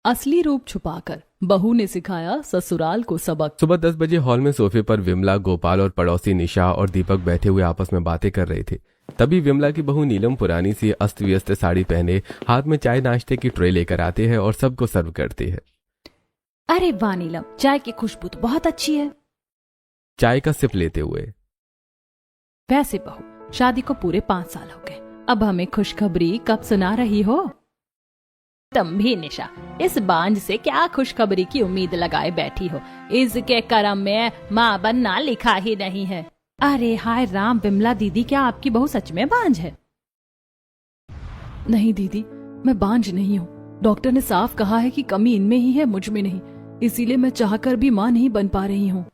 असली रूप छुपाकर बहू ने सिखाया ससुराल को सबक। सुबह 10 बजे हॉल में सोफे पर विमला, गोपाल और पड़ोसी निशा और दीपक बैठे हुए आपस में बातें कर रहे थे। तभी विमला की बहू नीलम पुरानी सी अस्त व्यस्त साड़ी पहने हाथ में चाय नाश्ते की ट्रे लेकर आते हैं और सबको सर्व करती है। अरे वाह नीलम, चाय की खुशबू तो बहुत अच्छी है। चाय का सिप लेते हुए, वैसे बहू शादी को पूरे 5 साल हो गए, अब हमें खुशखबरी कब सुना रही हो? तुम भी निशा इस बांझ से क्या खुशखबरी की उम्मीद लगाए बैठी हो? इसके कर्म में माँ बनना लिखा ही नहीं है। अरे हाय राम, विमला दीदी, क्या आपकी बहू सच में बांझ है? नहीं दीदी, मैं बांझ नहीं हूँ। डॉक्टर ने साफ कहा है कि कमी इनमें ही है, मुझ में नहीं। इसीलिए मैं चाहकर भी माँ नहीं बन पा रही हूँ।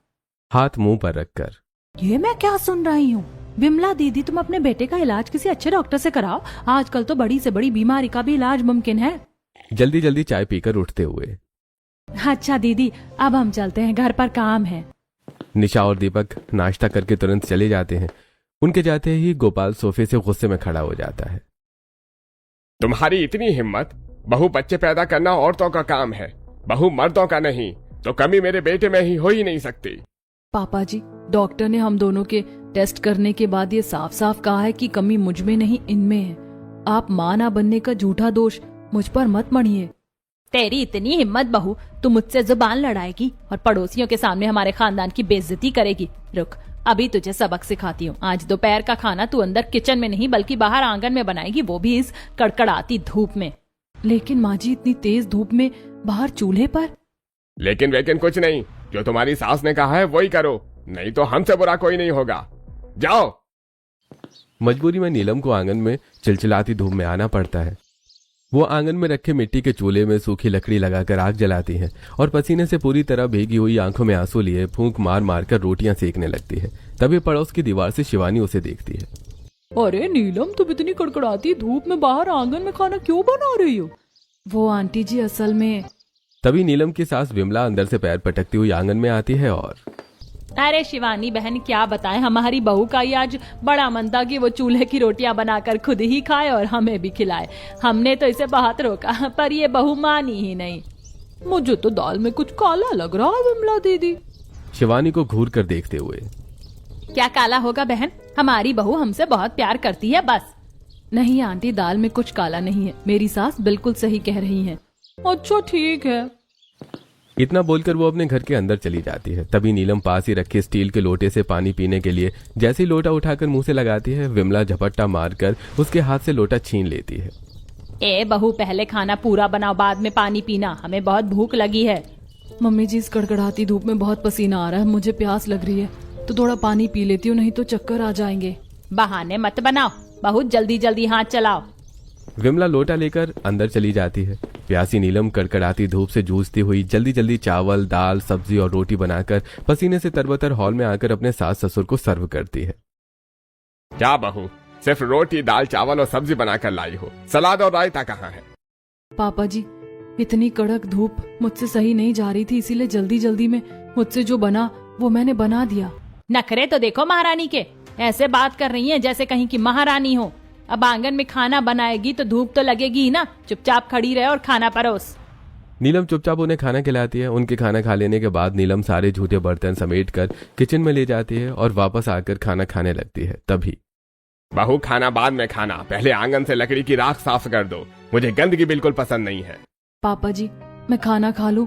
हाथ मुंह पर रखकर, ये मैं क्या सुन रही हूँ? विमला दीदी, तुम अपने बेटे का इलाज किसी अच्छे डॉक्टर से कराओ। आजकल तो बड़ी से बड़ी बीमारी का भी इलाज मुमकिन है। जल्दी जल्दी चाय पीकर उठते हुए, अच्छा दीदी, अब हम चलते हैं, घर पर काम है। निशा और दीपक नाश्ता करके तुरंत चले जाते हैं। उनके जाते ही गोपाल सोफे से गुस्से में खड़ा हो जाता है। तुम्हारी इतनी हिम्मत? बहू बच्चे पैदा करना औरतों का काम है, बहू मर्दों का नहीं। तो कमी मेरे बेटे में ही हो ही नहीं सकती। पापा जी, डॉक्टर ने हम दोनों के टेस्ट करने के बाद ये साफ साफ कहा है कि कमी मुझ में नहीं इनमें है। आप माँ ना बनने का झूठा दोष मुझ पर मत मढ़िए। तेरी इतनी हिम्मत बहू, तू मुझसे जुबान लड़ाएगी और पड़ोसियों के सामने हमारे खानदान की बेइज्जती करेगी। रुक, अभी तुझे सबक सिखाती हूँ। आज दोपहर का खाना तू अंदर किचन में नहीं बल्कि बाहर आंगन में बनाएगी, वो भी इस कड़कड़ाती धूप में। लेकिन माँ जी, इतनी तेज धूप में बाहर चूल्हे पर? लेकिन कुछ नहीं, जो तुम्हारी सास ने कहा है वही करो, नहीं तो हमसे बुरा कोई नहीं होगा। जाओ। मजबूरी में नीलम को आंगन में चिलचिलाती धूप में आना पड़ता है। वो आंगन में रखे मिट्टी के चूल्हे में सूखी लकड़ी लगाकर आग जलाती है और पसीने से पूरी तरह भीगी हुई आंखों में आंसू लिए फूंक मार मार कर रोटियां सेकने लगती है। तभी पड़ोस की दीवार से शिवानी उसे देखती है। अरे नीलम, तुम इतनी कड़कड़ाती धूप में बाहर आंगन में खाना क्यों बना रही हो? वो आंटी जी, असल में। तभी नीलम की सास विमला अंदर से पैर पटकती हुई आंगन में आती है और, अरे शिवानी बहन, क्या बताएं, हमारी बहू का ही आज बड़ा मन था कि वो चूल्हे की रोटियां बनाकर खुद ही खाए और हमें भी खिलाए। हमने तो इसे बहुत रोका, पर ये बहू मानी ही नहीं। मुझे तो दाल में कुछ काला लग रहा है विमला दीदी। शिवानी को घूर कर देखते हुए, क्या काला होगा बहन? हमारी बहू हमसे बहुत प्यार करती है, बस। नहीं आंटी, दाल में कुछ काला नहीं है। मेरी सास बिल्कुल सही कह रही है। अच्छा ठीक है। इतना बोलकर वो अपने घर के अंदर चली जाती है। तभी नीलम पास ही रखे स्टील के लोटे से पानी पीने के लिए जैसे ही लोटा उठाकर मुंह से लगाती है, विमला झपट्टा मारकर उसके हाथ से लोटा छीन लेती है। ए बहू, पहले खाना पूरा बनाओ, बाद में पानी पीना, हमें बहुत भूख लगी है। मम्मी जी, इस कड़कड़ाती धूप में बहुत पसीना आ रहा है, मुझे प्यास लग रही है, तो थोड़ा पानी पी लेती हूँ, नहीं तो चक्कर आ जाएंगे। बहाने मत बनाओ, बहुत जल्दी जल्दी हाथ चलाओ। विमला लोटा लेकर अंदर चली जाती है। प्यासी नीलम कड़कड़ाती धूप से जूझती हुई जल्दी जल्दी चावल, दाल, सब्जी और रोटी बनाकर पसीने से तरबतर हॉल में आकर अपने सास ससुर को सर्व करती है। क्या बहू, सिर्फ रोटी, दाल, चावल और सब्जी बनाकर लाई हो? सलाद और रायता कहाँ है? पापा जी, इतनी कड़क धूप मुझसे सही नहीं जा रही थी, इसीलिए जल्दी जल्दी में मुझसे जो बना वो मैंने बना दिया। नखरे तो देखो महारानी के, ऐसे बात कर रही हैं जैसे कहीं की महारानी हो। अब आंगन में खाना बनाएगी तो धूप तो लगेगी ही ना, चुपचाप खड़ी रहे और खाना परोस। नीलम चुपचाप उन्हें खाना खिलाती है। उनके खाना खा लेने के बाद नीलम सारे झूठे बर्तन समेटकर किचन में ले जाती है और वापस आकर खाना खाने लगती है। तभी, बहू, खाना बाद में खाना, पहले आंगन से लकड़ी की राख साफ कर दो, मुझे गंदगी बिल्कुल पसंद नहीं है। पापा जी, मैं खाना खा लूं?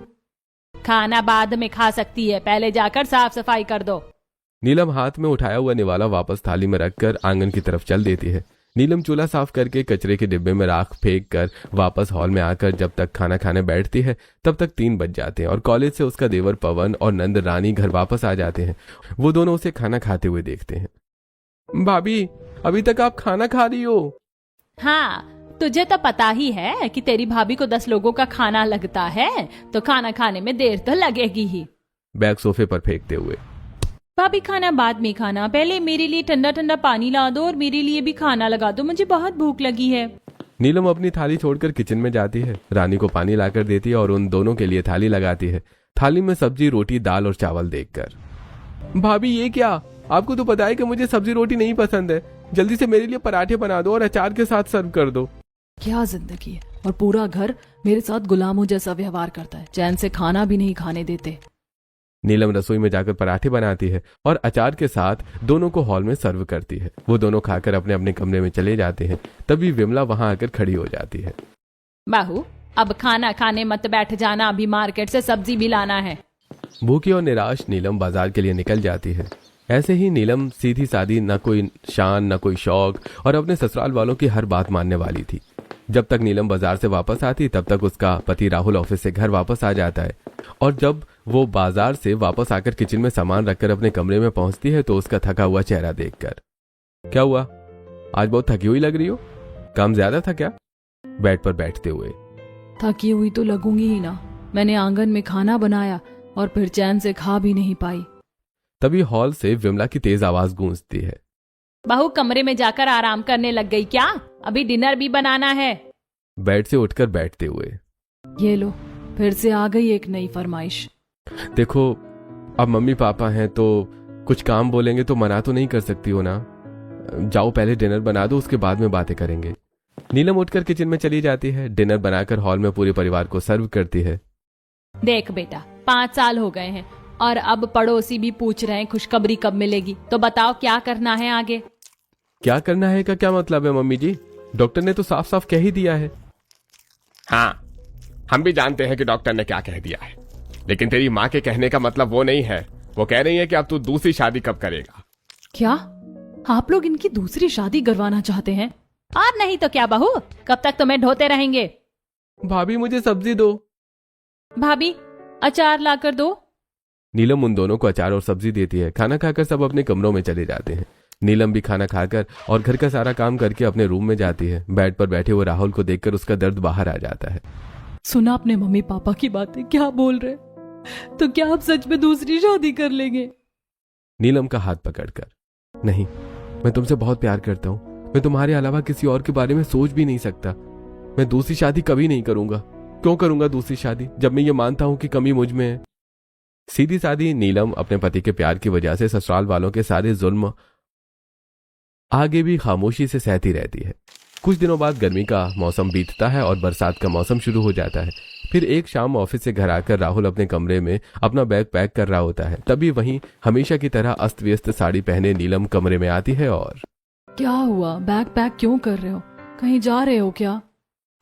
खाना बाद में खा सकती है, पहले जाकर साफ सफाई कर दो। नीलम हाथ में उठाया हुआ निवाला वापस थाली में रखकर आंगन की तरफ चल देती है। नीलम चूल्हा साफ करके कचरे के डिब्बे में राख फेंक कर वापस हॉल में आकर जब तक खाना खाने बैठती है तब तक 3 बज जाते हैं और कॉलेज से उसका देवर पवन और नंद रानी घर वापस आ जाते हैं। वो दोनों उसे खाना खाते हुए देखते हैं। भाभी, अभी तक आप खाना खा रही हो? हाँ, तुझे तो पता ही है कि तेरी भाभी को 10 लोगों का खाना लगता है, तो खाना खाने में देर तो लगेगी ही। बैग सोफे पर फेंकते हुए, भाभी खाना बाद में खाना, पहले मेरे लिए ठंडा ठंडा पानी ला दो और मेरे लिए भी खाना लगा दो, मुझे बहुत भूख लगी है। नीलम अपनी थाली छोड़कर किचन में जाती है। रानी को पानी लाकर देती है और उन दोनों के लिए थाली लगाती है। थाली में सब्जी, रोटी, दाल और चावल देखकर, भाभी ये क्या? आपको तो पता है कि मुझे सब्जी रोटी नहीं पसंद है, जल्दी से मेरे लिए पराठे बना दो और अचार के साथ सर्व कर दो। क्या जिंदगी है, और पूरा घर मेरे साथ गुलामों जैसा व्यवहार करता है। चैन से खाना भी नहीं खाने देते। नीलम रसोई में जाकर पराठे बनाती है और अचार के साथ दोनों को हॉल में सर्व करती है। वो दोनों खाकर अपने अपने कमरे में चले जाते हैं। तभी विमला वहां आकर खड़ी हो जाती है। बहू, अब खाना खाने मत बैठ जाना, अभी मार्केट से सब्जी भी लाना है। भूखी और निराश नीलम बाजार के लिए निकल जाती है। ऐसे ही नीलम सीधी सादी, न कोई शान न कोई शौक, और अपने ससुराल वालों की हर बात मानने वाली थी। जब तक नीलम बाजार से वापस आती तब तक उसका पति राहुल ऑफिस से घर वापस आ जाता है। और जब वो बाजार से वापस आकर किचन में सामान रखकर अपने कमरे में पहुंचती है तो उसका थका हुआ चेहरा देखकर, क्या हुआ, आज बहुत थकी हुई लग रही हो, काम ज्यादा था क्या? बेड पर बैठते हुए, थकी हुई तो लगूंगी ही ना, मैंने आंगन में खाना बनाया और फिर चैन से खा भी नहीं पाई। तभी हॉल से विमला की तेज आवाज गूंजती है। बहू, कमरे में जाकर आराम करने लग गई क्या? अभी डिनर भी बनाना है। बेड से उठकर बैठते हुए, ये लो, फिर से आ गई एक नई फरमाइश। देखो, अब मम्मी पापा हैं तो कुछ काम बोलेंगे तो मना तो नहीं कर सकती हो ना। जाओ पहले डिनर बना दो, उसके बाद में बातें करेंगे। नीलम उठकर किचन में चली जाती है। डिनर बनाकर हॉल में पूरे परिवार को सर्व करती है। देख बेटा, 5 साल हो गए हैं और अब पड़ोसी भी पूछ रहे हैं खुशखबरी कब मिलेगी। तो बताओ क्या करना है आगे? क्या करना है का क्या मतलब है मम्मी जी? डॉक्टर ने तो साफ साफ कह ही दिया है। हाँ, हम भी जानते हैं कि डॉक्टर ने क्या कह दिया है, लेकिन तेरी माँ के कहने का मतलब वो नहीं है। वो कह रही है कि अब तू दूसरी शादी कब करेगा। क्या आप लोग इनकी दूसरी शादी करवाना चाहते हैं? और नहीं तो क्या बहू, कब तक तुम्हें ढोते रहेंगे? भाभी मुझे सब्जी दो। भाभी, अचार लाकर दो। नीलम उन दोनों को अचार और सब्जी देती है। खाना खाकर सब अपने कमरों में चले जाते हैं। नीलम भी खाना खाकर और घर का सारा काम करके अपने रूम में जाती है। बेड पर बैठे हुए राहुल को देखकर उसका दर्द बाहर आ जाता है। सुना अपने मम्मी पापा की बातें, क्या बोल रहे? तो क्या आप सच में दूसरी शादी कर लेंगे? नीलम का हाथ पकड़कर, नहीं, मैं तुमसे बहुत प्यार करता हूँ। मैं तुम्हारे अलावा किसी और के बारे में सोच भी नहीं सकता। मैं दूसरी शादी कभी नहीं करूंगा। क्यों करूंगा दूसरी शादी, जब मैं ये मानता हूं कि कमी मुझ में है। सीधी सादी नीलम अपने पति के प्यार की वजह से ससुराल वालों के सारे जुल्म आगे भी खामोशी से सहती रहती है। कुछ दिनों बाद गर्मी का मौसम बीतता है और बरसात का मौसम शुरू हो जाता है। फिर एक शाम ऑफिस से घर आकर राहुल अपने कमरे में अपना बैग पैक कर रहा होता है। तभी वहीं हमेशा की तरह अस्त व्यस्त साड़ी पहने नीलम कमरे में आती है। और क्या हुआ, बैग पैक क्यों कर रहे हो? कहीं जा रहे हो क्या?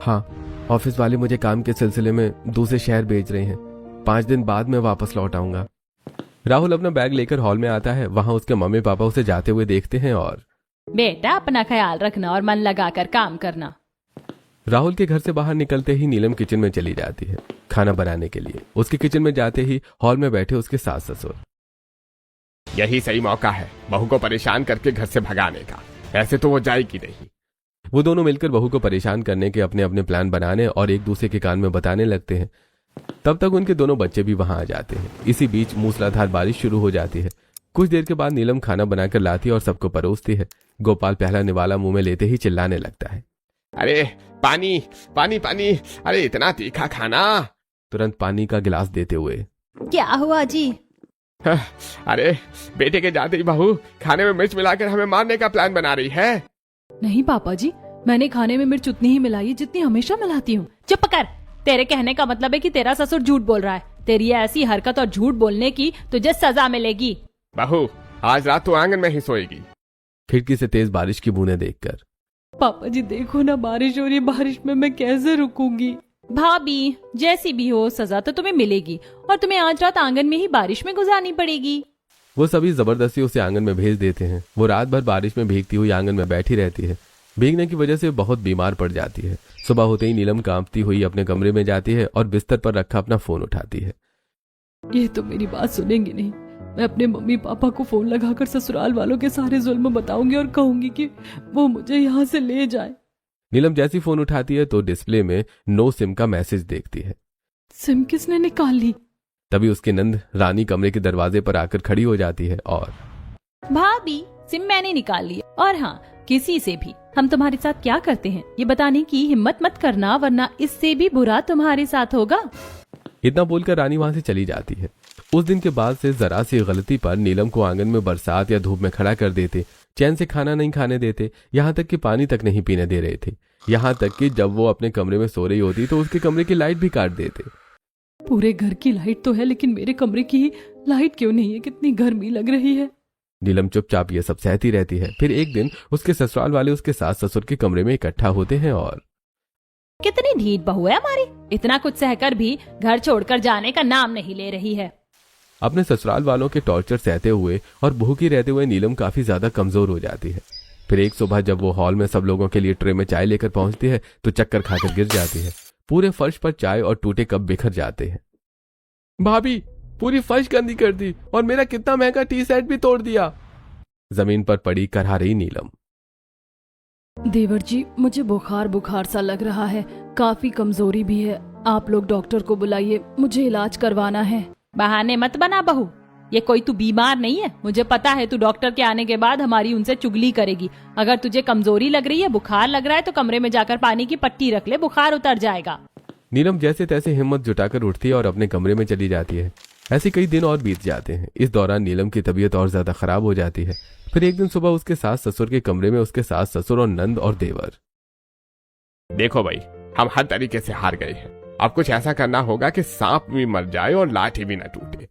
हाँ, ऑफिस वाले मुझे काम के सिलसिले में दूसरे शहर भेज रहे हैं। 5 दिन बाद मैं वापस लौट आऊंगा। राहुल अपना बैग लेकर हॉल में आता है। वहां उसके मम्मी पापा उसे जाते हुए देखते हैं। और बेटा, अपना ख्याल रखना और मन लगाकर काम करना। राहुल के घर से बाहर निकलते ही नीलम किचन में चली जाती है खाना बनाने के लिए। उसके किचन में जाते ही हॉल में बैठे उसके सास ससुर, यही सही मौका है बहू को परेशान करके घर से भगाने का। ऐसे तो वो जाएगी नहीं। वो दोनों मिलकर बहू को परेशान करने के अपने अपने प्लान बनाने और एक दूसरे के कान में बताने लगते हैं। तब तक उनके दोनों बच्चे भी वहां आ जाते हैं। इसी बीच मूसलाधार बारिश शुरू हो जाती है। कुछ देर के बाद नीलम खाना बनाकर लाती है और सबको परोसती है। गोपाल पहला निवाला मुंह में लेते ही चिल्लाने लगता है, अरे पानी पानी पानी, अरे इतना तीखा खाना। तुरंत पानी का गिलास देते हुए, क्या हुआ जी? अरे बेटे के जाते ही बहू खाने में मिर्च मिलाकर हमें मारने का प्लान बना रही है। नहीं पापा जी, मैंने खाने में मिर्च उतनी ही मिलाई है जितनी हमेशा मिलाती हूँ। चुप कर, तेरे कहने का मतलब है कि तेरा ससुर झूठ बोल रहा है। तेरी ऐसी हरकत और झूठ बोलने की तुझे सजा मिलेगी। बहू, आज रात तो आंगन में ही सोएगी। खिड़की से तेज बारिश की बूंदें देखकर, पापा जी देखो ना, बारिश हो रही है, बारिश में मैं कैसे रुकूंगी? भाभी, जैसी भी हो सजा तो तुम्हें मिलेगी और तुम्हें आज रात आंगन में ही बारिश में गुजारनी पड़ेगी। वो सभी जबरदस्ती उसे आंगन में भेज देते हैं। वो रात भर बारिश में भीगती हुई आंगन में बैठी रहती है। भीगने की वजह से बहुत बीमार पड़ जाती है। सुबह होते ही नीलम कांपती हुई अपने कमरे में जाती है और बिस्तर पर रखा अपना फोन उठाती है। ये तो मेरी बात सुनेंगे नहीं। मैं अपने मम्मी पापा को फोन लगाकर ससुराल वालों के सारे जुल्म बताऊंगी और कहूंगी कि वो मुझे यहाँ से ले जाए। नीलम जैसी फोन उठाती है तो डिस्प्ले में नो सिम का मैसेज देखती है। सिम किसने निकाल ली? तभी उसकी नंद रानी कमरे के दरवाजे पर आकर खड़ी हो जाती है और, भाभी, सिम मैंने निकाल ली। और हाँ, किसी से भी हम तुम्हारे साथ क्या करते हैं ये बताने की हिम्मत मत करना, वरना इससे भी बुरा तुम्हारे साथ होगा। इतना बोलकर रानी वहां से चली जाती है। उस दिन के बाद से जरा सी गलती पर नीलम को आंगन में बरसात या धूप में खड़ा कर देते, चैन से खाना नहीं खाने देते, यहाँ तक कि पानी तक नहीं पीने दे रहे थे। यहाँ तक कि जब वो अपने कमरे में सो रही होती तो उसके कमरे की लाइट भी काट देते। पूरे घर की लाइट तो है लेकिन मेरे कमरे की लाइट क्यों नहीं है? कितनी गर्मी लग रही है। नीलम चुपचाप ये सब सहती रहती है। फिर एक दिन उसके ससुराल वाले उसके सास ससुर के कमरे में इकट्ठा होते हैं और कितनी ढीठ बहू है हमारी, इतना कुछ सहकर भी घर छोड़कर जाने का नाम नहीं ले रही है। अपने ससुराल वालों के टॉर्चर सहते हुए और भूखी रहते हुए नीलम काफी ज्यादा कमजोर हो जाती है। फिर एक सुबह जब वो हॉल में सब लोगों के लिए ट्रे में चाय लेकर पहुंचती है तो चक्कर खाकर गिर जाती है। पूरे फर्श पर चाय और टूटे कप बिखर जाते हैं। भाभी, पूरी फर्श गंदी कर दी और मेरा कितना महंगा टी सेट भी तोड़ दिया। जमीन पर पड़ी करहा रही नीलम। देवर जी, मुझे बुखार बुखार सा लग रहा है, काफी कमजोरी भी है। आप लोग डॉक्टर को बुलाइए, मुझे इलाज करवाना है। बहाने मत बना बहू, ये कोई तू बीमार नहीं है। मुझे पता है तू डॉक्टर के आने के बाद हमारी उनसे चुगली करेगी। अगर तुझे कमजोरी लग रही है, बुखार लग रहा है तो कमरे में जाकर पानी की पट्टी रख ले, बुखार उतर जाएगा। नीलम जैसे तैसे हिम्मत जुटाकर उठती है और अपने कमरे में चली जाती है। ऐसे कई दिन और बीत जाते हैं। इस दौरान नीलम की तबीयत और ज्यादा खराब हो जाती है। फिर एक दिन सुबह उसके सास ससुर के कमरे में उसके सास ससुर और नंद और देवर। देखो भाई, हम हर तरीके से हार गए हैं। अब कुछ ऐसा करना होगा कि सांप भी मर जाए और लाठी भी न टूटे।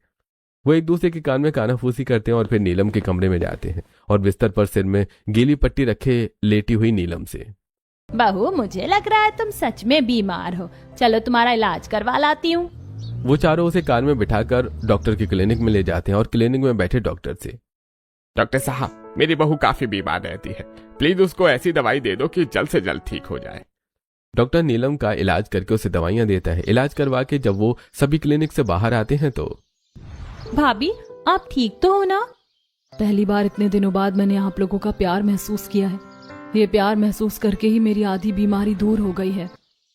वो एक दूसरे के कान में कानाफूसी करते हैं और फिर नीलम के कमरे में जाते हैं और बिस्तर पर सिर में गीली पट्टी रखे लेटी हुई नीलम से, बहू मुझे लग रहा है तुम सच में बीमार हो, चलो तुम्हारा इलाज करवा लाती हूँ। वो चारों उसे कार में बिठाकर डॉक्टर की क्लिनिक में ले जाते हैं और क्लिनिक में बैठे डॉक्टर से, डॉक्टर साहब, मेरी बहू काफी बीमार रहती है, प्लीज उसको ऐसी दवाई दे दो कि जल्द से जल्द ठीक हो जाए। डॉक्टर नीलम का इलाज करके उसे दवाइयां देता है। इलाज करवा के जब वो सभी क्लिनिक से बाहर आते हैं तो भाभी, आप ठीक तो हो ना? पहली बार इतने दिनों बाद मैंने आप लोगों का प्यार महसूस किया है। ये प्यार महसूस करके ही मेरी आधी बीमारी दूर हो गई है।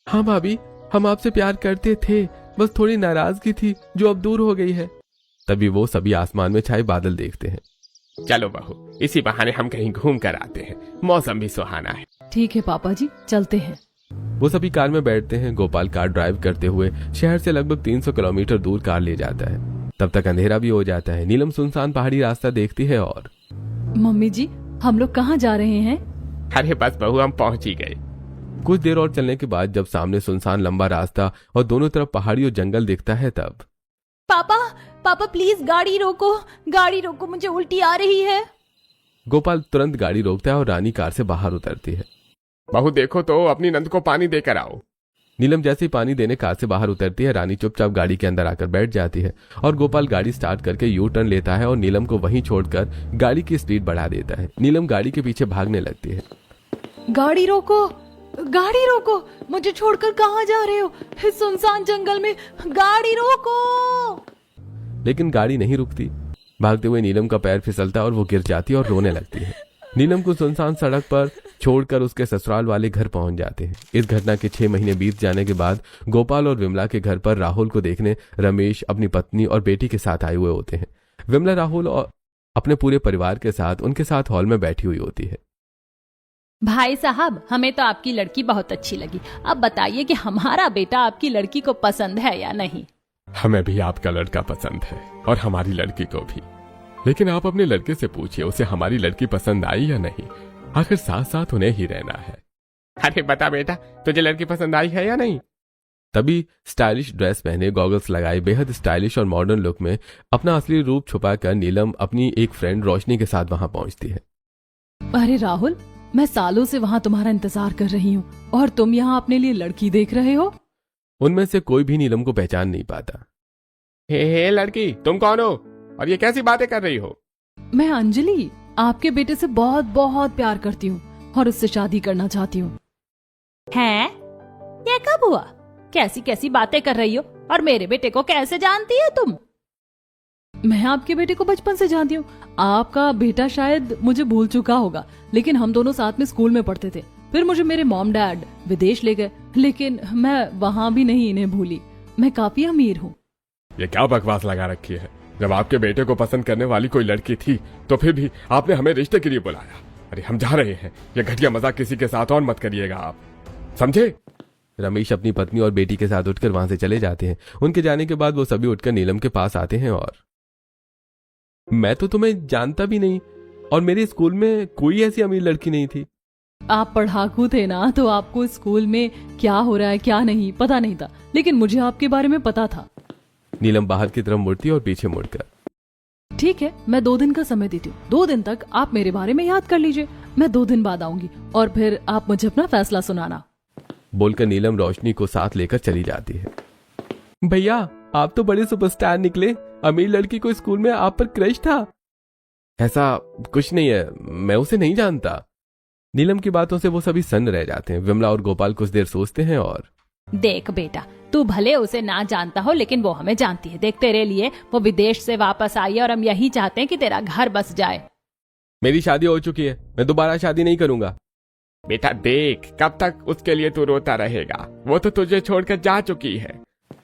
हाँ भाभी, हम आपसे प्यार करते थे, बस थोड़ी नाराजगी थी जो अब दूर हो गई है। तभी वो सभी आसमान में छाए बादल देखते हैं। चलो बहू, इसी बहाने हम कहीं घूम कर आते हैं, मौसम भी सुहाना है। ठीक है पापा जी, चलते हैं। वो सभी कार में बैठते हैं। गोपाल कार ड्राइव करते हुए शहर से लगभग 300 किलोमीटर दूर कार ले जाता है। तब तक अंधेरा भी हो जाता है। नीलम सुनसान पहाड़ी रास्ता देखती है और मम्मी जी, हम लोग कहाँ जा रहे हैं? अरे बस बहू, हम पहुंच ही गए। कुछ देर और चलने के बाद जब सामने सुनसान लंबा रास्ता और दोनों तरफ पहाड़ी और जंगल दिखता है तब पापा, पापा प्लीज गाड़ी रोको, गाड़ी रोको, मुझे उल्टी आ रही है। गोपाल तुरंत गाड़ी रोकता है और रानी कार से बाहर उतरती है। बहू देखो तो, अपनी नंद को पानी देकर आओ। नीलम जैसे ही पानी देने कार से बाहर उतरती है, रानी चुपचाप गाड़ी के अंदर आकर बैठ जाती है और गोपाल गाड़ी स्टार्ट करके यू टर्न लेता है और नीलम को वहीं छोड़कर गाड़ी की स्पीड बढ़ा देता है। नीलम गाड़ी के पीछे भागने लगती है। गाड़ी रोको, गाड़ी रोको, मुझे छोड़कर कहाँ जा रहे हो? इस सुनसान जंगल में गाड़ी रोको। लेकिन गाड़ी नहीं रुकती। भागते हुए नीलम का पैर फिसलता है और वो गिर जाती है और रोने लगती है। नीलम को सुनसान सड़क पर छोड़कर उसके ससुराल वाले घर पहुंच जाते हैं। इस घटना के 6 महीने बीत जाने के बाद गोपाल और विमला के घर पर राहुल को देखने रमेश अपनी पत्नी और बेटी के साथ आए हुए होते हैं। विमला राहुल और अपने पूरे परिवार के साथ उनके साथ हॉल में बैठी हुई होती है। भाई साहब, हमें तो आपकी लड़की बहुत अच्छी लगी। अब बताइए कि हमारा बेटा आपकी लड़की को पसंद है या नहीं? हमें भी आपका लड़का पसंद है और हमारी लड़की को भी, लेकिन आप अपने लड़के से पूछिए उसे हमारी लड़की पसंद आई या नहीं। आखिर साथ साथ उन्हें ही रहना है। अरे बता बेटा, तुझे लड़की पसंद आई है या नहीं? तभी स्टाइलिश ड्रेस पहने, गॉगल्स लगाए, बेहद स्टाइलिश और मॉडर्न लुक में अपना असली रूप छुपाकर नीलम अपनी एक फ्रेंड रोशनी के साथ वहां पहुंचती है। अरे राहुल, मैं सालों से वहाँ तुम्हारा इंतजार कर रही हूँ और तुम यहाँ अपने लिए लड़की देख रहे हो। उनमें से कोई भी नीलम को पहचान नहीं पाता। हे लड़की, तुम कौन हो और ये कैसी बातें कर रही हो? मैं अंजलि, आपके बेटे से बहुत बहुत प्यार करती हूँ और उससे शादी करना चाहती हूँ। हैं? ये कब हुआ? कैसी कैसी बातें कर रही हो और मेरे बेटे को कैसे जानती है तुम? मैं आपके बेटे को बचपन से जानती हूँ। आपका बेटा शायद मुझे भूल चुका होगा, लेकिन हम दोनों साथ में स्कूल में पढ़ते थे। फिर मुझे मेरे मॉम डैड विदेश ले गए, लेकिन मैं वहाँ भी नहीं इन्हें भूली। मैं काफी अमीर हूँ। ये क्या बकवास लगा रखी है? जब आपके बेटे को पसंद करने वाली कोई लड़की थी तो फिर भी आपने हमें रिश्ते के लिए बुलाया। अरे हम जा रहे हैं, ये घटिया मजाक किसी के साथ और मत करिएगा आप, समझे? रमेश अपनी पत्नी और बेटी के साथ उठकर वहां से चले जाते हैं। उनके जाने के बाद वो सभी उठकर नीलम के पास आते हैं और मैं तो तुम्हें जानता भी नहीं और मेरे स्कूल में कोई ऐसी अमीर लड़की नहीं थी। आप पढ़ाकू थे ना, तो आपको स्कूल में क्या हो रहा है क्या नहीं पता नहीं था, लेकिन मुझे आपके बारे में पता था। नीलम बाहर की तरफ मुड़ती और पीछे मुड़कर, ठीक है, मैं 2 दिन का समय देती हूँ। 2 दिन तक आप मेरे बारे में याद कर लीजिए। मैं 2 दिन बाद आऊंगी और फिर आप मुझे अपना फैसला सुनाना। बोलकर नीलम रोशनी को साथ लेकर चली जाती है। भैया, आप तो बड़े सुपरस्टार निकले। अमीर लड़की को स्कूल में आप पर क्रश था। ऐसा कुछ नहीं है, मैं उसे नहीं जानता। नीलम की बातों से वो सभी सन्न रह जाते हैं। विमला और गोपाल कुछ देर सोचते हैं और देख बेटा, तू भले उसे ना जानता हो, लेकिन वो हमें जानती है। देख, तेरे लिए वो विदेश से वापस आई है और हम यही चाहते हैं कि तेरा घर बस जाए। मेरी शादी हो चुकी है, मैं दोबारा शादी नहीं करूंगा। बेटा देख, कब तक उसके लिए तू रोता रहेगा? वो तो तुझे छोड़कर जा चुकी है।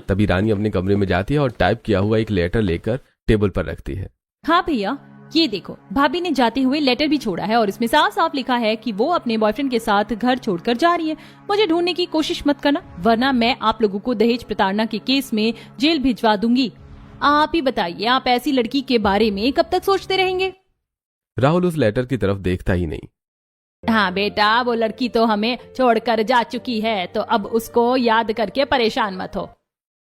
तभी रानी अपने कमरे में जाती है और टाइप किया हुआ एक लेटर लेकर टेबल पर रखती है। हाँ भैया, ये देखो, भाभी ने जाते हुए लेटर भी छोड़ा है और इसमें साफ साफ लिखा है कि वो अपने बॉयफ्रेंड के साथ घर छोड़कर जा रही है। मुझे ढूंढने की कोशिश मत करना, वरना मैं आप लोगों को दहेज प्रताड़ना के केस में जेल भिजवा दूंगी। आप ही बताइए, आप ऐसी लड़की के बारे में कब तक सोचते रहेंगे? राहुल उस लेटर की तरफ देखता ही नहीं। हाँ बेटा, वो लड़की तो हमें छोड़कर जा चुकी है, तो अब उसको याद करके परेशान मत हो।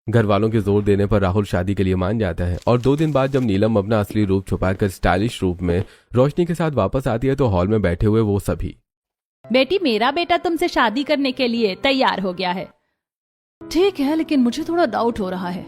घर वालों के जोर देने पर राहुल शादी के लिए मान जाता है और 2 दिन बाद जब नीलम अपना असली रूप छुपाकर स्टाइलिश रूप में रोशनी के साथ वापस आती है तो हॉल में बैठे हुए वो सभी, बेटी, मेरा बेटा तुमसे शादी करने के लिए तैयार हो गया है। ठीक है, लेकिन मुझे थोड़ा डाउट हो रहा है।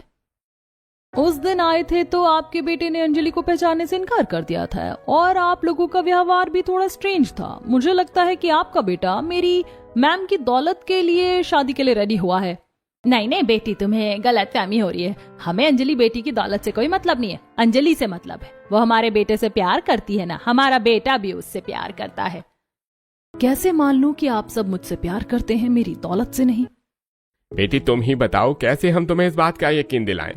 उस दिन आए थे तो आपके बेटे ने अंजलि को पहचानने से इनकार कर दिया था और आप लोगों का व्यवहार भी थोड़ा स्ट्रेंज था। मुझे लगता है कि आपका बेटा मेरी मैम की दौलत के लिए शादी के लिए रेडी हुआ है। नहीं नहीं बेटी, तुम्हें गलतफहमी हो रही है। हमें अंजलि बेटी की दौलत से कोई मतलब नहीं है, अंजलि से मतलब है। वो हमारे बेटे से प्यार करती है ना, हमारा बेटा भी उससे प्यार करता है। कैसे मान लूं कि आप सब मुझसे प्यार करते हैं, मेरी दौलत से नहीं? बेटी तुम ही बताओ, कैसे हम तुम्हें इस बात का यकीन दिलाएं?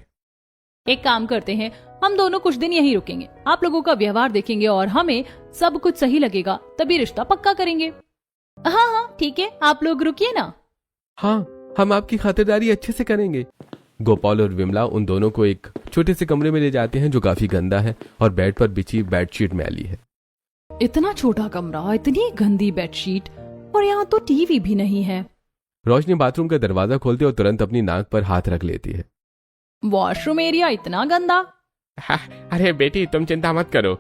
एक काम करते हैं, हम दोनों कुछ दिन यहीं रुकेंगे। आप लोगों का व्यवहार देखेंगे और हमें सब कुछ सही लगेगा, तभी रिश्ता पक्का करेंगे। हाँ हाँ ठीक है, आप लोग रुकिए ना। हाँ, हम आपकी खातिरदारी अच्छे से करेंगे। गोपाल और विमला उन दोनों को एक छोटे से कमरे में ले जाते हैं जो काफी गंदा है और बेड पर बिछी बेडशीट मैली है। इतना छोटा कमरा, इतनी गंदी बेडशीट, और यहाँ तो टीवी भी नहीं है। रोशनी बाथरूम का दरवाजा खोलती और तुरंत अपनी नाक पर हाथ रख लेती है। वॉशरूम एरिया इतना गंदा। अरे बेटी तुम चिंता मत करो,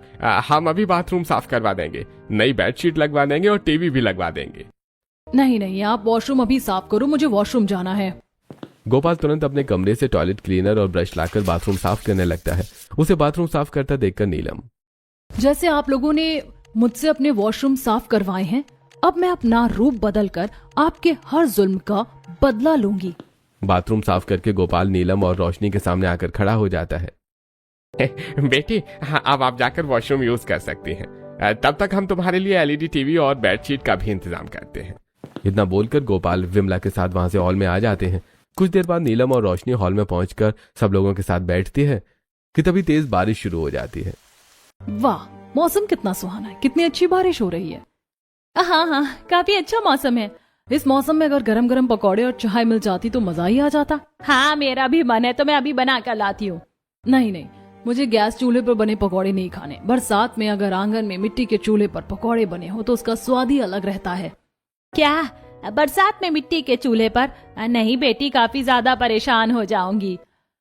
हम अभी बाथरूम साफ करवा देंगे, नई बेडशीट लगवा देंगे और टीवी भी लगवा देंगे। नहीं नहीं, आप वॉशरूम अभी साफ करो, मुझे वॉशरूम जाना है। गोपाल तुरंत अपने कमरे से टॉयलेट क्लीनर और ब्रश लाकर बाथरूम साफ करने लगता है। उसे बाथरूम साफ करता देखकर नीलम, जैसे आप लोगों ने मुझसे अपने वॉशरूम साफ करवाए हैं, अब मैं अपना रूप बदलकर आपके हर जुल्म का बदला लूंगी। बाथरूम साफ करके गोपाल नीलम और रोशनी के सामने आकर खड़ा हो जाता है। बेटी हाँ, अब आप जाकर वॉशरूम यूज कर सकती हैं। तब तक हम तुम्हारे लिए एलईडी टीवी और बेडशीट का भी इंतजाम करते हैं। इतना बोलकर गोपाल विमला के साथ वहां से हॉल में आ जाते हैं। कुछ देर बाद नीलम और रोशनी हॉल में पहुंचकर सब लोगों के साथ बैठती है कि तभी तेज बारिश शुरू हो जाती है। वाह, मौसम कितना सुहाना है, कितनी अच्छी बारिश हो रही है। हाँ हाँ, काफी अच्छा मौसम है। इस मौसम में अगर गरम गरम पकौड़े और चाय मिल जाती तो मजा ही आ जाता। हाँ मेरा भी मन है, तो मैं अभी बना कर लाती हूँ। नहीं नहीं, मुझे गैस चूल्हे पर बने पकौड़े नहीं खाने। बरसात में अगर आंगन में मिट्टी के चूल्हे पर पकौड़े बने हो तो उसका स्वाद ही अलग रहता है। क्या बरसात में मिट्टी के चूल्हे पर? नहीं बेटी, काफी ज्यादा परेशान हो जाऊंगी।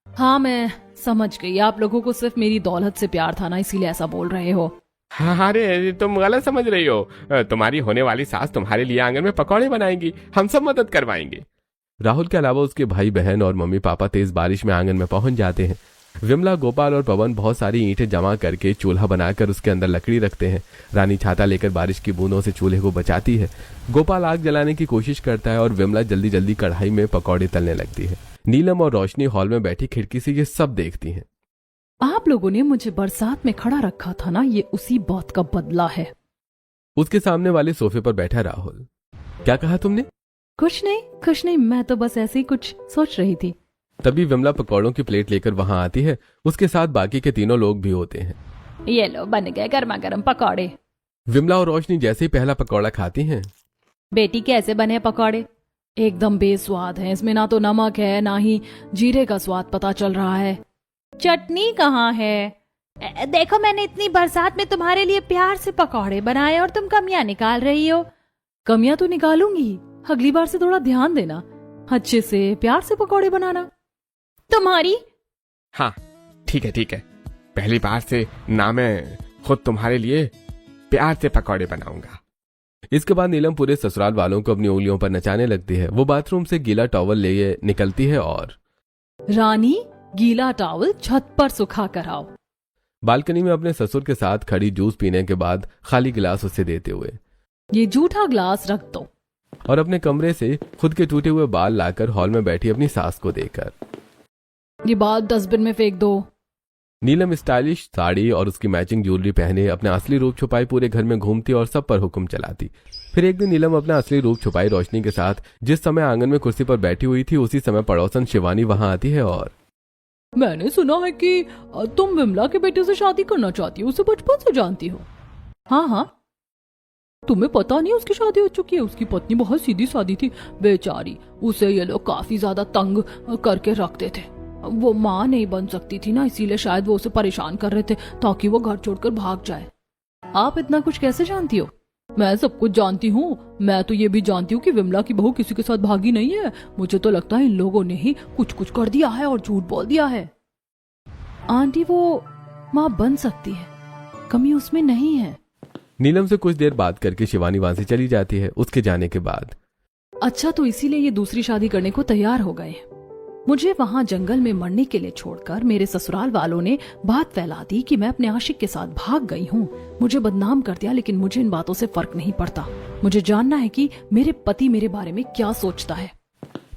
हाँ मैं समझ गई, आप लोगों को सिर्फ मेरी दौलत से प्यार था ना, इसीलिए ऐसा बोल रहे हो। अरे तुम गलत समझ रही हो। तुम्हारी होने वाली सास तुम्हारे लिए आंगन में पकौड़े बनाएंगी, हम सब मदद करवाएंगे। राहुल के अलावा उसके भाई बहन और मम्मी पापा तेज बारिश में आंगन में पहुंच जाते हैं। विमला, गोपाल और पवन बहुत सारी ईंटें जमा करके चूल्हा बनाकर उसके अंदर लकड़ी रखते हैं। रानी छाता लेकर बारिश की बूंदों से चूल्हे को बचाती है। गोपाल आग जलाने की कोशिश करता है और विमला जल्दी जल्दी कढ़ाई में पकौड़े तलने लगती है। नीलम और रोशनी हॉल में बैठी खिड़की से ये सब देखती हैं। आप लोगों ने मुझे बरसात में खड़ा रखा था ना, ये उसी बात का बदला है। उसके सामने वाले सोफे पर बैठा राहुल, क्या कहा तुमने? कुछ नहीं, मैं तो बस ऐसे ही कुछ सोच रही थी। तभी विमला पकौड़ों की प्लेट लेकर वहां आती है। उसके साथ बाकी के तीनों लोग भी होते हैं। ये लो, बन गए गर्मा गर्म पकौड़े। विमला और रोशनी जैसे ही पहला पकौड़ा खाती हैं। बेटी कैसे बने पकौड़े? एकदम बेस्वाद है, इसमें ना तो नमक है ना ही जीरे का स्वाद पता चल रहा है। चटनी कहाँ है? देखो, मैंने इतनी बरसात में तुम्हारे लिए प्यार से पकौड़े बनाए और तुम कमियां निकाल रही हो। कमियां तो निकालूंगी, अगली बार से थोड़ा ध्यान देना, अच्छे से प्यार से पकौड़े बनाना। तुम्हारी हाँ ठीक है, पहली बार से ना मैं खुद तुम्हारे लिए प्यार से पकौड़े बनाऊंगा। इसके बाद नीलम पूरे ससुराल वालों को अपनी उंगलियों पर नचाने लगती है। वो बाथरूम से गीला टॉवल ले निकलती है और रानी, गीला टॉवल छत पर सुखा कर आओ। बालकनी में अपने ससुर के साथ खड़ी जूस पीने के बाद खाली गिलास उसे देते हुए ये जूठा ग्लास रख दो। और अपने कमरे से खुद के टूटे हुए बाल लाकर हॉल में बैठी अपनी सास को देकर ये बाल डस्टबिन में फेंक दो। नीलम स्टाइलिश साड़ी और उसकी मैचिंग ज्वेलरी पहने अपने असली रूप छुपाए पूरे घर में घूमती और सब पर हुक्म चलाती। फिर एक दिन नीलम अपना असली रूप छुपाई रोशनी के साथ जिस समय आंगन में कुर्सी पर बैठी हुई थी, उसी समय पड़ोसन शिवानी वहां आती है और मैंने सुना है कि तुम विमला के बेटे से शादी करना चाहती हो, उसे बचपन से जानती हो। हाँ, तुम्हें पता नहीं उसकी शादी हो चुकी है। उसकी पत्नी बहुत सीधी सादी थी बेचारी, उसे ये लोग काफी ज्यादा तंग करके रखते थे। वो माँ नहीं बन सकती थी ना, इसीलिए शायद वो उसे परेशान कर रहे थे ताकि वो घर छोड़कर भाग जाए। आप इतना कुछ कैसे जानती हो? मैं सब कुछ जानती हूँ। मैं तो ये भी जानती हूँ कि विमला की बहू किसी के साथ भागी नहीं है। मुझे तो लगता है इन लोगों ने ही कुछ कुछ कर दिया है और झूठ बोल दिया है। आंटी, वो माँ बन सकती है, कमी उसमें नहीं है। नीलम से कुछ देर बात करके शिवानी वहां से चली जाती है। उसके जाने के बाद अच्छा, तो इसीलिए ये दूसरी शादी करने को तैयार हो गए। मुझे वहां जंगल में मरने के लिए छोड़कर मेरे ससुराल वालों ने बात फैला दी कि मैं अपने आशिक के साथ भाग गई हूँ। मुझे बदनाम कर दिया, लेकिन मुझे इन बातों से फर्क नहीं पड़ता। मुझे जानना है कि मेरे पति मेरे बारे में क्या सोचता है।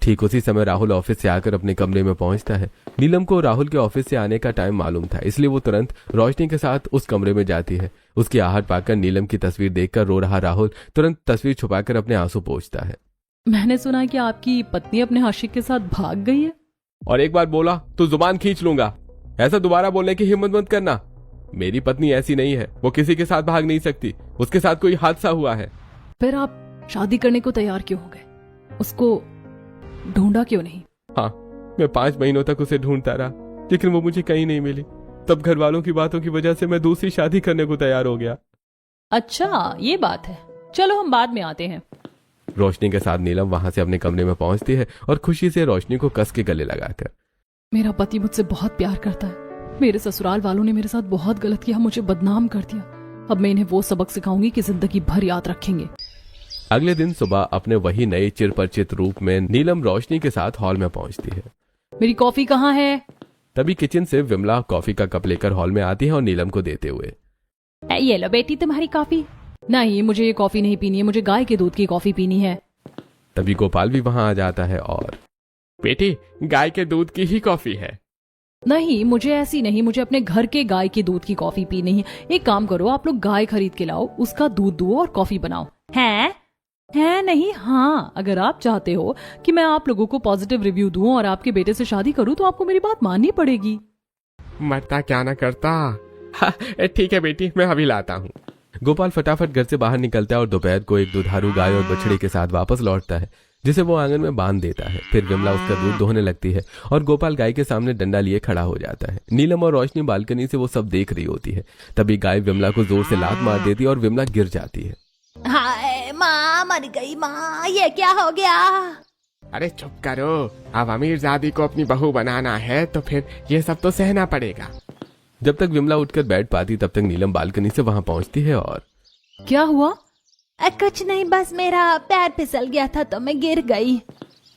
ठीक उसी समय राहुल ऑफिस से आकर अपने कमरे में पहुंचता है। नीलम को राहुल के ऑफिस से आने का टाइम मालूम था, इसलिए वो तुरंत रोशनी के साथ उस कमरे में जाती है। उसकी आहट पाकर नीलम की तस्वीर देखकर रो रहा राहुल तुरंत तस्वीर छुपाकर अपने आंसू पोंछता है। मैंने सुना है कि आपकी पत्नी अपने आशिक के साथ भाग गई है। और एक बार बोला तो जुबान खींच लूंगा। ऐसा दोबारा बोलने की हिम्मत मत करना। मेरी पत्नी ऐसी नहीं है, वो किसी के साथ भाग नहीं सकती। उसके साथ कोई हादसा हुआ है। फिर आप शादी करने को तैयार क्यों हो गए? उसको ढूंढा क्यों नहीं? हाँ, मैं 5 महीनों तक उसे ढूंढता रहा, लेकिन वो मुझे कहीं नहीं मिली। तब घर वालों की बातों की वजह से मैं दूसरी शादी करने को तैयार हो गया। अच्छा, ये बात है। चलो हम बाद में आते हैं। रोशनी के साथ नीलम वहां से अपने कमरे में पहुंचती है और खुशी से रोशनी को कस के गले लगाकर मेरा पति मुझसे बहुत प्यार करता है। मेरे ससुराल वालों ने मेरे साथ बहुत गलत किया, मुझे बदनाम कर दिया। अब मैं इन्हें वो सबक सिखाऊंगी कि जिंदगी भर याद रखेंगे। अगले दिन सुबह अपने वही नए चिरपरिचित रूप में नीलम रोशनी के साथ हॉल में पहुंचती है। मेरी कॉफी कहाँ है? तभी किचन से विमला कॉफी का कप लेकर हॉल में आती है और नीलम को देते हुए ये लो बेटी तुम्हारी कॉफी। नहीं, मुझे ये कॉफी नहीं पीनी है, मुझे गाय के दूध की कॉफी पीनी है। तभी गोपाल भी वहां आ जाता है और बेटी, गाय के दूध की ही कॉफी है। नहीं, मुझे ऐसी नहीं, मुझे अपने घर के गाय के दूध की कॉफी पीनी है। एक काम करो, आप लोग गाय खरीद के लाओ, उसका दूध दुओ और कॉफी बनाओ। है नहीं, हाँ, अगर आप चाहते हो कि मैं आप लोगों को पॉजिटिव रिव्यू दूं और आपके बेटे से शादी करूं तो आपको मेरी बात माननी पड़ेगी। मरता क्या ना करता। ठीक है बेटी, मैं अभी लाता हूँ। गोपाल फटाफट घर से बाहर निकलता है और दोपहर को एक दुधारू गाय और बछड़े के साथ वापस लौटता है, जिसे वो आंगन में बांध देता है। फिर विमला उसका दूध दोहने लगती है और गोपाल गाय के सामने डंडा लिए खड़ा हो जाता है। नीलम और रोशनी बालकनी से वो सब देख रही होती है। तभी गाय विमला को जोर से लात मार देती है और विमला गिर जाती है। हाय माँ, मर गई माँ, ये क्या हो गया? अरे चुप करो, अब अमीरजादी को अपनी बहू बनाना है तो फिर ये सब तो सहना पड़ेगा। जब तक विमला उठकर बैठ पाती तब तक नीलम बालकनी से वहां पहुंचती है और क्या हुआ? कुछ नहीं, बस मेरा पैर फिसल गया था तो मैं गिर गई।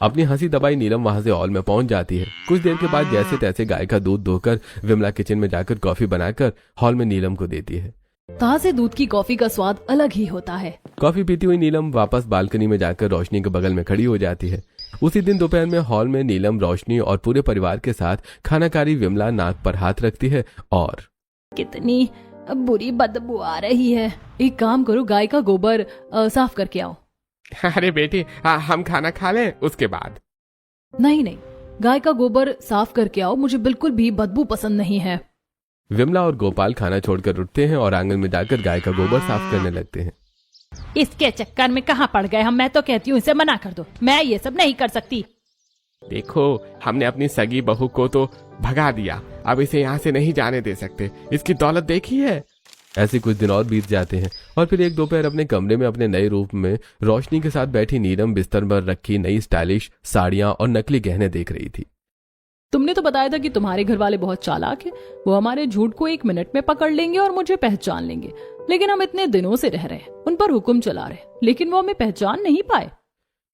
अपनी हंसी दबाई नीलम वहां से हॉल में पहुंच जाती है। कुछ देर के बाद जैसे तैसे गाय का दूध धोकर विमला किचन में जाकर कॉफी बनाकर हॉल में नीलम को देती है। ताजे दूध की कॉफी का स्वाद अलग ही होता है। कॉफी पीती हुई नीलम वापस बालकनी में जाकर रोशनी के बगल में खड़ी हो जाती है। उसी दिन दोपहर में हॉल में नीलम, रोशनी और पूरे परिवार के साथ खानाकारी विमला नाक पर हाथ रखती है और कितनी बुरी बदबू आ रही है। एक काम करो, गाय का गोबर साफ करके आओ। अरे बेटी, हम खाना खा लें उसके बाद। नहीं, गाय का गोबर साफ करके आओ, मुझे बिल्कुल भी बदबू पसंद नहीं है। विमला और गोपाल खाना छोड़कर उठते हैं और आंगन में जाकर गाय का गोबर साफ करने लगते हैं। इसके चक्कर में कहाँ पड़ गए हम? मैं तो कहती हूँ इसे मना कर दो, मैं ये सब नहीं कर सकती। देखो, हमने अपनी सगी बहू को तो भगा दिया, अब इसे यहाँ से नहीं जाने दे सकते। इसकी दौलत देखी है, ऐसे कुछ दिन और बीत जाते हैं और फिर एक दोपहर अपने कमरे में अपने नए रूप में रोशनी के साथ बैठी नीलम बिस्तर पर रखी नई स्टाइलिश साड़ियां और नकली गहने देख रही थी। तुमने तो बताया था कि तुम्हारे घर वाले बहुत चालाक हैं, वो हमारे झूठ को 1 मिनट में पकड़ लेंगे और मुझे पहचान लेंगे। लेकिन हम इतने दिनों से रह रहे हैं, उन पर हुक्म चला रहे, लेकिन वो हमें पहचान नहीं पाए।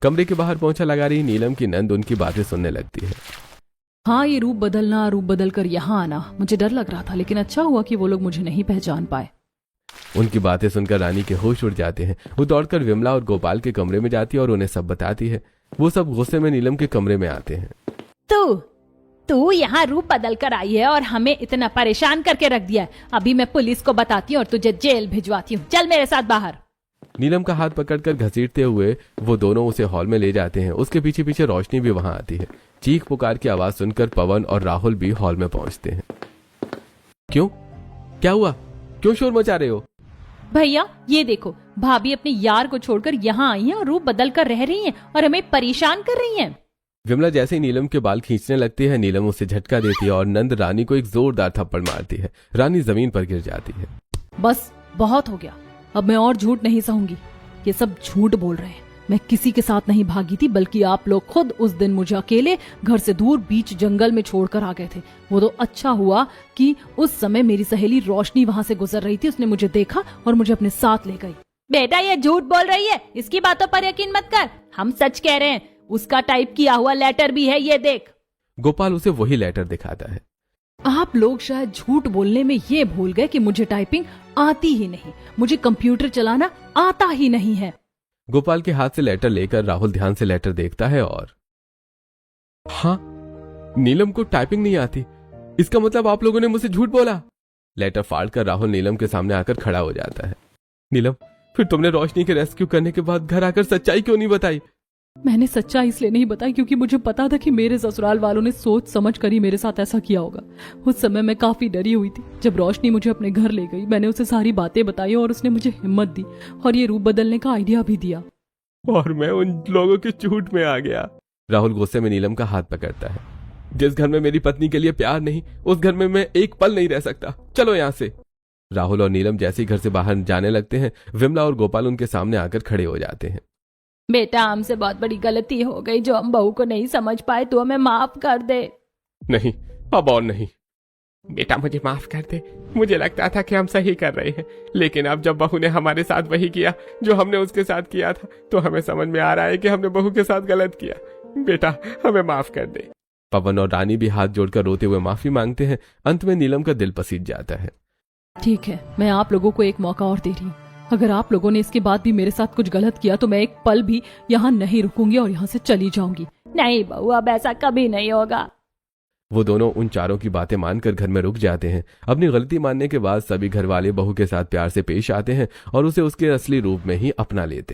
कमरे के बाहर पोंछा लगा रही नीलम की नंद उनकी बातें सुनने लगती है। हाँ, ये रूप बदल कर यहाँ आना, मुझे डर लग रहा था, लेकिन अच्छा हुआ कि वो लोग मुझे नहीं पहचान पाए। उनकी बातें सुनकर रानी के होश उड़ जाते हैं। वो दौड़कर विमला और गोपाल के कमरे में जाती है और उन्हें सब बताती है। वो सब गुस्से में नीलम के कमरे में आते हैं। तू यहाँ रूप बदल कर आई है और हमें इतना परेशान करके रख दिया है। अभी मैं पुलिस को बताती हूँ और तुझे जेल भिजवाती हूँ। चल मेरे साथ बाहर। नीलम का हाथ पकड़कर घसीटते हुए वो दोनों उसे हॉल में ले जाते हैं। उसके पीछे पीछे रोशनी भी वहां आती है। चीख पुकार की आवाज सुनकर पवन और राहुल भी हॉल में पहुंचते हैं। क्यों, क्या हुआ? क्यों शोर मचा रहे हो? भैया ये देखो, भाभी अपने यार को छोड़कर यहाँ आई हैं और रूप बदल कर रह रही हैं और हमें परेशान कर रही हैं। विमला जैसे ही नीलम के बाल खींचने लगती है, नीलम उसे झटका देती है और नंद रानी को एक जोरदार थप्पड़ मारती है। रानी जमीन पर गिर जाती है। बस बहुत हो गया, अब मैं और झूठ नहीं सहूंगी। ये सब झूठ बोल रहे हैं। मैं किसी के साथ नहीं भागी थी, बल्कि आप लोग खुद उस दिन मुझे अकेले घर से दूर बीच जंगल में छोड़कर आ गए थे। वो तो अच्छा हुआ कि उस समय मेरी सहेली रोशनी वहां से गुजर रही थी। उसने मुझे देखा और मुझे अपने साथ ले गई। बेटा ये झूठ बोल रही है, इसकी बातों पर यकीन मत कर। हम सच कह रहे हैं। उसका टाइप किया हुआ लेटर भी है, ये देख। गोपाल उसे वही लेटर दिखाता है। आप लोग शायद झूठ बोलने में ये भूल गए कि मुझे टाइपिंग आती ही नहीं, मुझे कंप्यूटर चलाना आता ही नहीं है। गोपाल के हाथ से लेटर लेकर राहुल ध्यान से लेटर देखता है और हाँ, नीलम को टाइपिंग नहीं आती। इसका मतलब आप लोगों ने मुझसे झूठ बोला। लेटर फाड़कर राहुल नीलम के सामने आकर खड़ा हो जाता है। नीलम, फिर तुमने रोशनी के रेस्क्यू करने के बाद घर आकर सच्चाई क्यों नहीं बताई? मैंने सच्चाई इसलिए नहीं बताई क्योंकि मुझे पता था कि मेरे ससुराल वालों ने सोच समझ कर ही मेरे साथ ऐसा किया होगा। उस समय मैं काफी डरी हुई थी। जब रोशनी मुझे अपने घर ले गई, मैंने उसे सारी बातें बताई और उसने मुझे हिम्मत दी और ये रूप बदलने का आइडिया भी दिया। और मैं उन लोगों के झूठ में आ गया। राहुल गुस्से में नीलम का हाथ पकड़ता है। जिस घर में मेरी पत्नी के लिए प्यार नहीं, उस घर में मैं एक पल नहीं रह सकता। चलो यहाँ से। राहुल और नीलम जैसे ही घर से बाहर जाने लगते हैं, विमला और गोपाल उनके सामने आकर खड़े हो जाते हैं। बेटा हमसे बहुत बड़ी गलती हो गई जो हम बहू को नहीं समझ पाए, तो हमें माफ कर दे। नहीं, अब और नहीं। बेटा मुझे माफ कर दे। मुझे लगता था कि हम सही कर रहे हैं, लेकिन अब जब बहू ने हमारे साथ वही किया जो हमने उसके साथ किया था, तो हमें समझ में आ रहा है कि हमने बहू के साथ गलत किया। बेटा हमें माफ कर दे। पवन और रानी भी हाथ जोड़कर रोते हुए माफी मांगते हैं। अंत में नीलम का दिल पसीज जाता है। ठीक है, मैं आप लोगों को एक मौका और दे रही हूँ। अगर आप लोगों ने इसके बाद भी मेरे साथ कुछ गलत किया तो मैं एक पल भी यहाँ नहीं रुकूंगी और यहाँ से चली जाऊंगी। नहीं बहू, अब ऐसा कभी नहीं होगा। वो दोनों उन चारों की बातें मानकर घर में रुक जाते हैं। अपनी गलती मानने के बाद सभी घर वाले बहू के साथ प्यार से पेश आते हैं और उसे उसके असली रूप में ही अपना लेते हैं।